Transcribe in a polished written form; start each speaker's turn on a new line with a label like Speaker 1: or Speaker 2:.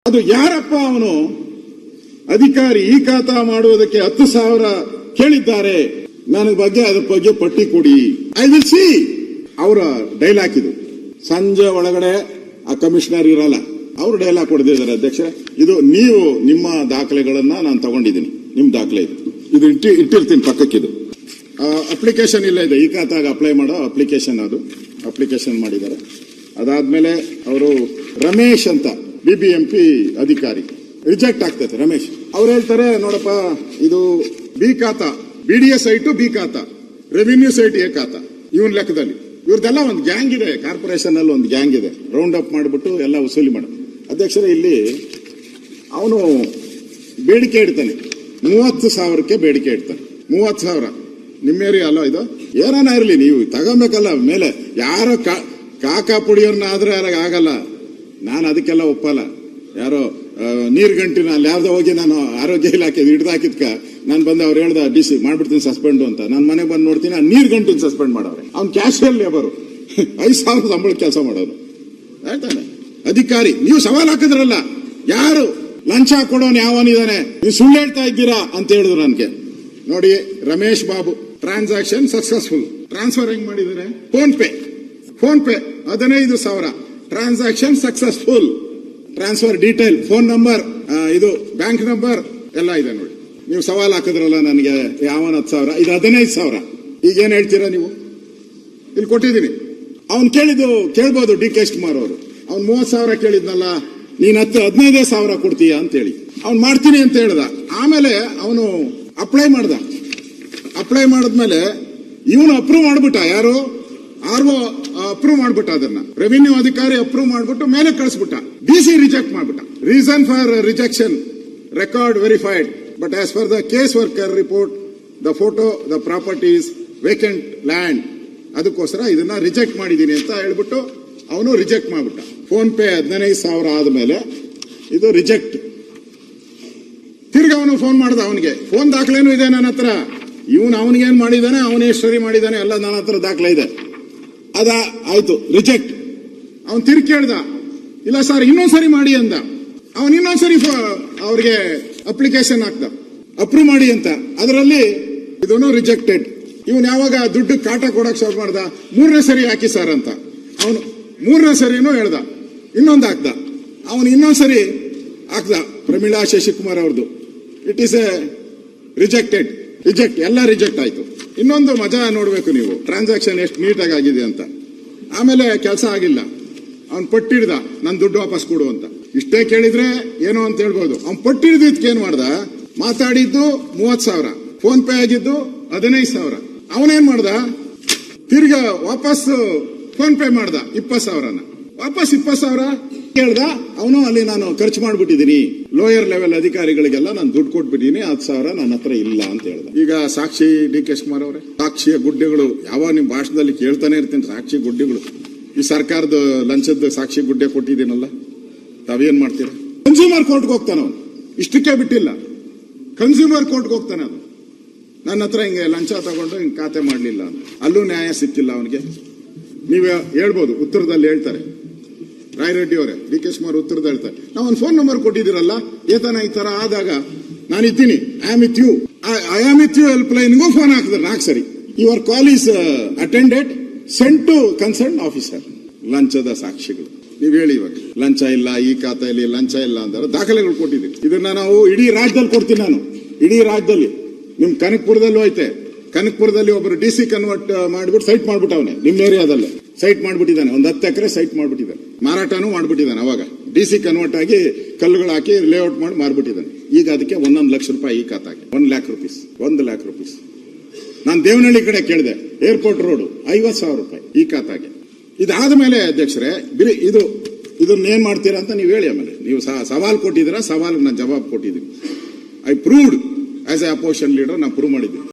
Speaker 1: ಅದು ಯಾರಪ್ಪ ಅವನು ಅಧಿಕಾರಿ ಈ ಖಾತಾ ಮಾಡುವುದಕ್ಕೆ 10,000 ಕೇಳಿದ್ದಾರೆ, ನನ್ನ ಬಗ್ಗೆ ಅದ್ರ ಬಗ್ಗೆ ಪಟ್ಟಿ ಕೊಡಿ, ಐ ವಿಲ್ ಸಿ. ಅವರ ಡೈಲಾಗ್ ಇದು. ಸಂಜೆ ಒಳಗಡೆ ಆ ಕಮಿಷನರ್ ಇರಲ್ಲ, ಅವರು ಡೈಲಾಗ್ ಕೊಡ್ತಿದ್ದಾರೆ. ಅಧ್ಯಕ್ಷ, ಇದು ನೀವು ನಿಮ್ಮ ದಾಖಲೆಗಳನ್ನ ನಾನು ತಗೊಂಡಿದ್ದೀನಿ, ನಿಮ್ ದಾಖಲೆ ಇದು ಇಟ್ಟಿರ್ತೀನಿ ಪಕ್ಕಕ್ಕಿದು. ಅಪ್ಲಿಕೇಶನ್ ಇಲ್ಲ ಇದೆ, ಈ ಖಾತಾಗ ಅಪ್ಲೈ ಮಾಡೋ ಅಪ್ಲಿಕೇಶನ್, ಅದು ಅಪ್ಲಿಕೇಶನ್ ಮಾಡಿದ್ದಾರೆ. ಅದಾದ್ಮೇಲೆ ಅವರು ರಮೇಶ್ ಅಂತ BBMP ಅಧಿಕಾರಿ ರಿಜೆಕ್ಟ್ ಆಗ್ತೈತೆ. ರಮೇಶ್ ಅವ್ರು ಹೇಳ್ತಾರೆ, ನೋಡಪ್ಪ ಇದು ಬಿ ಖಾತಾ, BDS ಸೈಟು ಬಿ ಖಾತಾ, ರೆವಿನ್ಯೂ ಸೈಟ್ ಎ ಖಾತಾ. ಇವನ್ ಲೆಕ್ಕದಲ್ಲಿ ಇವ್ರದೆಲ್ಲ ಒಂದು ಗ್ಯಾಂಗ್ ಇದೆ, ಕಾರ್ಪೊರೇಷನ್ ಅಲ್ಲಿ ಒಂದು ಗ್ಯಾಂಗ್ ಇದೆ, ರೌಂಡ್ ಅಪ್ ಮಾಡಿಬಿಟ್ಟು ಎಲ್ಲ ವಸೂಲಿ ಮಾಡ. ಅಧ್ಯಕ್ಷರೇ, ಇಲ್ಲಿ ಅವನು ಬೇಡಿಕೆ ಇಡ್ತಾನೆ, 30,000ಕ್ಕೆ ಬೇಡಿಕೆ ಇಡ್ತಾನೆ. 30,000 ನಿಮ್ಮ ಏರಿಯಾ ಅಲ್ಲ ಇದು? ಏನಾನ ಇರಲಿ, ನೀವು ತಗೊಬೇಕಲ್ಲ. ಮೇಲೆ ಯಾರೋ ಕಾಕಾ ಪುಡಿಯವ್ರನ್ನ ಆದ್ರೆ ಆಗಲ್ಲ, ನಾನು ಅದಕ್ಕೆಲ್ಲ ಒಪ್ಪಲ್ಲ. ಯಾರೋ ನೀರ್ ಗಂಟಿನ ಅಲ್ಲಿ ಯಾವ್ದೋ ಹೋಗಿ ನಾನು ಆರೋಗ್ಯ ಇಲಾಖೆ ಹಿಡ್ದಾಕಿದ್ಕ ನಾನು ಬಂದು ಅವ್ರು ಹೇಳ್ದ DC ಮಾಡ್ಬಿಡ್ತೀನಿ ಸಸ್ಪೆಂಡ್ ಅಂತ. ನಾನು ಮನೆಗೆ ಬಂದು ನೋಡ್ತೀನಿ, ಆ ನೀರ್ ಗಂಟಿನ ಸಸ್ಪೆಂಡ್ ಮಾಡವ್ರೆ. ಅವ್ನು ಕ್ಯಾಶುಯಲ್ ಲೇಬರು, 5,000 ಸಂಬಳ ಕೆಲಸ ಮಾಡೋರು ಹೇಳ್ತಾನೆ. ಅಧಿಕಾರಿ ನೀವು ಸವಾಲ್ ಹಾಕಿದ್ರಲ್ಲ, ಯಾರು ಲಂಚ ಕೊಡೋನು ಯಾವನಿದಾನೆ, ನೀವು ಸುಳ್ಳು ಹೇಳ್ತಾ ಇದ್ದೀರಾ ಅಂತ ಹೇಳಿದ್ರು ನನಗೆ. ನೋಡಿ, Ramesh Babu transaction successful. Transfer ಹೆಂಗ್ ಮಾಡಿದ್ದಾರೆ? Phone pay 15,000 transaction successful. Transfer detail, phone number, ಇದು ಬ್ಯಾಂಕ್ ನಂಬರ್ ಎಲ್ಲ ಇದೆ ನೋಡಿ. ನೀವು ಸವಾಲ್ ಹಾಕಿದ್ರಲ್ಲ ನನಗೆ, ಯಾವನ್ 10,000, ಇದು 15,000. ಈಗ ಏನ್ ಹೇಳ್ತೀರಾ ನೀವು? ಇಲ್ಲಿ ಕೊಟ್ಟಿದ್ದೀನಿ. ಅವ್ನು ಕೇಳ್ಬೋದು DK ಶಿವಕುಮಾರ್ ಅವರು. ಅವ್ನು 30,000 ಕೇಳಿದ್ನಲ್ಲ, ನೀನ್ 15,000 ಕೊಡ್ತೀಯ ಅಂತ ಹೇಳಿ ಅವ್ನು ಮಾಡ್ತೀನಿ ಅಂತ ಹೇಳ್ದ. ಆಮೇಲೆ ಅವನು ಅಪ್ಲೈ ಮಾಡಿದ್ಮೇಲೆ ಇವನು ಅಪ್ರೂವ್ ಮಾಡ್ಬಿಟ್ಟ. ಯಾರು? RO ಅಪ್ರೂವ್ ಮಾಡ್ಬಿಟ್ಟ, ಅದನ್ನ ರೆವಿನ್ಯೂ ಅಧಿಕಾರಿ ಅಪ್ರೂವ್ ಮಾಡ್ಬಿಟ್ಟು ಮೇಲೆ ಕಳಿಸ್ಬಿಟ್ಟ. DC ರಿಜೆಕ್ಟ್ ಮಾಡ್ಬಿಟ್ಟ. Reason for rejection, record verified, but as for the case worker report the photo the properties vacant land, ಅದಕ್ಕೋಸ್ಕರ ಇದನ್ನ ರಿಜೆಕ್ಟ್ ಮಾಡಿದೀನಿ ಅಂತ ಹೇಳ್ಬಿಟ್ಟು ಅವನು ರಿಜೆಕ್ಟ್ ಮಾಡ್ಬಿಟ್ಟ. ಫೋನ್ ಪೇ 15,000 ಆದ್ಮೇಲೆ ಇದು ರಿಜೆಕ್ಟ್. ತಿರ್ಗಿ ಅವನು ಫೋನ್ ಮಾಡ್ದ, ಅವನಿಗೆ ಫೋನ್ ದಾಖಲೆನೂ ಇದೆ ನನ್ನ ಹತ್ರ. ಅವನಿಗೇನ್ ಮಾಡಿದಾನೆ, ಅವನೇ ಸರಿ ಮಾಡಿದಾನೆ, ಎಲ್ಲ ನನ್ನ ಹತ್ರ ದಾಖಲೆ ಇದೆ. ಆಯ್ತು, ರಿಜೆಕ್ಟ್. ಅವನ್ ತಿರ್ಗಿ ಕೇಳ್ದ, ಇಲ್ಲ ಸರ್ ಇನ್ನೊಂದ್ಸರಿ ಮಾಡಿ ಅಂದ. ಅವನ್ ಇನ್ನೊಂದ್ಸರಿ ಅವ್ರಿಗೆ ಅಪ್ಲಿಕೇಶನ್ ಹಾಕ್ದ, ಅಪ್ರೂವ್ ಮಾಡಿ ಅಂತ. ಅದರಲ್ಲಿ ಇದನ್ನು ರಿಜೆಕ್ಟೆಡ್. ಇವನ್ ಯಾವಾಗ ದುಡ್ಡು ಕಾಟ ಕೊಡಕ್ ಶುರು ಮಾಡ್ದ, 3ನೇ ಸರಿ ಹಾಕಿ ಸರ್ ಅಂತ. ಅವನು 3ನೇ ಸರಿನೂ ಹೇಳ್ದ, ಇನ್ನೊಂದು ಹಾಕ್ದ. ಅವನು ಇನ್ನೊಂದ್ಸರಿ ಹಾಕ್ದ, ಪ್ರಮೀಳಾ ಶಶಿಕುಮಾರ್ ಅವ್ರದ್ದು. It is A rejected. ಎಲ್ಲ ರಿಜೆಕ್ಟ್ ಆಯ್ತು. ಇನ್ನೊಂದು ಮಜಾ ನೋಡ್ಬೇಕು ನೀವು, ಟ್ರಾನ್ಸಾಕ್ಷನ್ ಎಷ್ಟು ನೀಟಾಗಿ ಆಗಿದೆ ಅಂತ. ಆಮೇಲೆ ಕೆಲಸ ಆಗಿಲ್ಲ, ಅವ್ನು ಪಟ್ಟಿಡ್ದ, ನನ್ ದುಡ್ಡು ವಾಪಸ್ ಕೊಡು ಅಂತ. ಇಷ್ಟೇ ಕೇಳಿದ್ರೆ ಏನೋ ಅಂತ ಹೇಳ್ಬೋದು. ಅವ್ನು ಪಟ್ಟಿಡ್ದಿದ್ಕೆ ಏನ್ ಮಾಡ್ದ, ಮಾತಾಡಿದ್ದು 30,000, ಫೋನ್ ಪೇ ಆಗಿದ್ದು 15,000. ಅವನೇನ್ ಮಾಡ್ದ, ತಿರ್ಗ ವಾಪಸ್ ಫೋನ್ ಪೇ ಮಾಡ್ದ 20,000ನ. ವಾಪಸ್ 20,000 ಕೇಳ್ದ. ಅವನು ಅಲ್ಲಿ ನಾನು ಖರ್ಚು ಮಾಡ್ಬಿಟ್ಟಿದ್ದೀನಿ, ಲೋಯರ್ ಲೆವೆಲ್ ಅಧಿಕಾರಿಗಳಿಗೆಲ್ಲ ನಾನು ದುಡ್ಡು ಕೊಟ್ಬಿಟ್ಟಿದ್ದೀನಿ, 10,000 ನನ್ನ ಹತ್ರ ಇಲ್ಲ ಅಂತ ಹೇಳ್ದ. ಈಗ ಸಾಕ್ಷಿ DK ಶಿವಕುಮಾರ್ ಅವರೇ, ಸಾಕ್ಷಿಯ ಗುಡ್ಡೆಗಳು ಯಾವ ನಿಮ್ ಭಾಷಣದಲ್ಲಿ ಕೇಳ್ತಾನೆ ಇರ್ತೀನಿ. ಸಾಕ್ಷಿ ಗುಡ್ಡೆಗಳು, ಈ ಸರ್ಕಾರದ ಲಂಚದ ಸಾಕ್ಷಿ ಗುಡ್ಡೆ ಕೊಟ್ಟಿದ್ದೀನಲ್ಲ, ತಾವೇನ್ ಮಾಡ್ತೀರಾ? ಕನ್ಸ್ಯೂಮರ್ ಕೋರ್ಟ್ಗೆ ಹೋಗ್ತಾನೆ ಅವನು, ಇಷ್ಟಕ್ಕೆ ಬಿಟ್ಟಿಲ್ಲ, ಕನ್ಸ್ಯೂಮರ್ ಕೋರ್ಟ್ಗೆ ಹೋಗ್ತಾನೆ. ಅದು ನನ್ನ ಹತ್ರ ಹಿಂಗೆ ಲಂಚ ತಗೊಂಡು ಹಿಂಗೆ ಖಾತೆ ಮಾಡ್ಲಿಲ್ಲ ಅಂತ, ಅಲ್ಲೂ ನ್ಯಾಯ ಸಿಕ್ಕಿಲ್ಲ ಅವನಿಗೆ. ನೀವು ಹೇಳ್ಬೋದು, ಉತ್ತರದಲ್ಲಿ ಹೇಳ್ತಾರೆ ರಾಯರೆಡ್ಡಿ ಅವರೇ, DK ಶಿವಕುಮಾರ್ ಉತ್ತರದಲ್ಲಿ ಹೇಳ್ತಾರೆ, ನಾವು ಒಂದು ಫೋನ್ ನಂಬರ್ ಕೊಟ್ಟಿದ್ದೀರಲ್ಲ, ಏತನ ಈ ತರ ಆದಾಗ ನಾನಿದ್ದೀನಿ, I am with you help ಲೈನ್ಗೂ ಫೋನ್ ಹಾಕಿದ್ರೆ 4 ಸರಿ. Your call is attended, sent to concern officer. ಲಂಚದ ಸಾಕ್ಷಿಗಳು ನೀವು ಹೇಳಿ. ಇವಾಗ ಲಂಚ ಇಲ್ಲ, ಈ ಖಾತೆಯಲ್ಲಿ ಲಂಚ ಇಲ್ಲ ಅಂದ್ರೆ ದಾಖಲೆಗಳು ಕೊಟ್ಟಿದ್ದೀವಿ. ಇದನ್ನ ನಾವು ಇಡೀ ರಾಜ್ಯದಲ್ಲಿ ಕೊಡ್ತೀನಿ. ನಾನು ಇಡೀ ರಾಜ್ಯದಲ್ಲಿ, ನಿಮ್ ಕನಕಪುರದಲ್ಲೂ ಐತೆ. ಕನಕಪುರದಲ್ಲಿ ಒಬ್ಬರು DC ಕನ್ವರ್ಟ್ ಮಾಡ್ಬಿಟ್ಟು ಸೈಟ್ ಮಾಡ್ಬಿಟ್ಟವನೆ, ನಿಮ್ ಏರಿಯಾದಲ್ಲೇ ಸೈಟ್ ಮಾಡ್ಬಿಟ್ಟಿದ್ದಾನೆ. ಒಂದು 10 ಎಕರೆ ಸೈಟ್ ಮಾಡ್ಬಿಟ್ಟಿದ್ದಾನೆ, ಮಾರಾಟನೂ ಮಾಡ್ಬಿಟ್ಟಿದ್ದಾನೆ. ಅವಾಗ DC ಕನ್ವರ್ಟ್ ಆಗಿ ಕಲ್ಲುಗಳು ಹಾಕಿ ಲೇಔಟ್ ಮಾಡಿ ಮಾರ್ಬಿಟ್ಟಿದ್ದಾನೆ. ಈಗ ಅದಕ್ಕೆ 1 ಲಕ್ಷ ರೂಪಾಯಿ ಈ ಖಾತಾಗೆ, 1 ಲ್ಯಾಕ್ ರುಪೀಸ್. ನಾನು ದೇವನಹಳ್ಳಿ ಕಡೆ ಕೇಳಿದೆ, ಏರ್ಪೋರ್ಟ್ ರೋಡ್ 50,000 ರೂಪಾಯಿ ಈ ಖಾತಾಗೆ. ಇದಾದ ಮೇಲೆ ಅಧ್ಯಕ್ಷರೇ, ಇದನ್ನ ಏನ್ ಮಾಡ್ತೀರಾ ಅಂತ ನೀವು ಹೇಳಿ. ಆಮೇಲೆ ನೀವು ಸವಾಲ್ ಕೊಟ್ಟಿದ್ದೀರಾ, ಸವಾಲ್ ನಾನು ಜವಾಬ್ ಕೊಟ್ಟಿದ್ದೀನಿ. I proved as A opposition leader, ನಾನು ಪ್ರೂವ್ ಮಾಡಿದ್ದೀನಿ.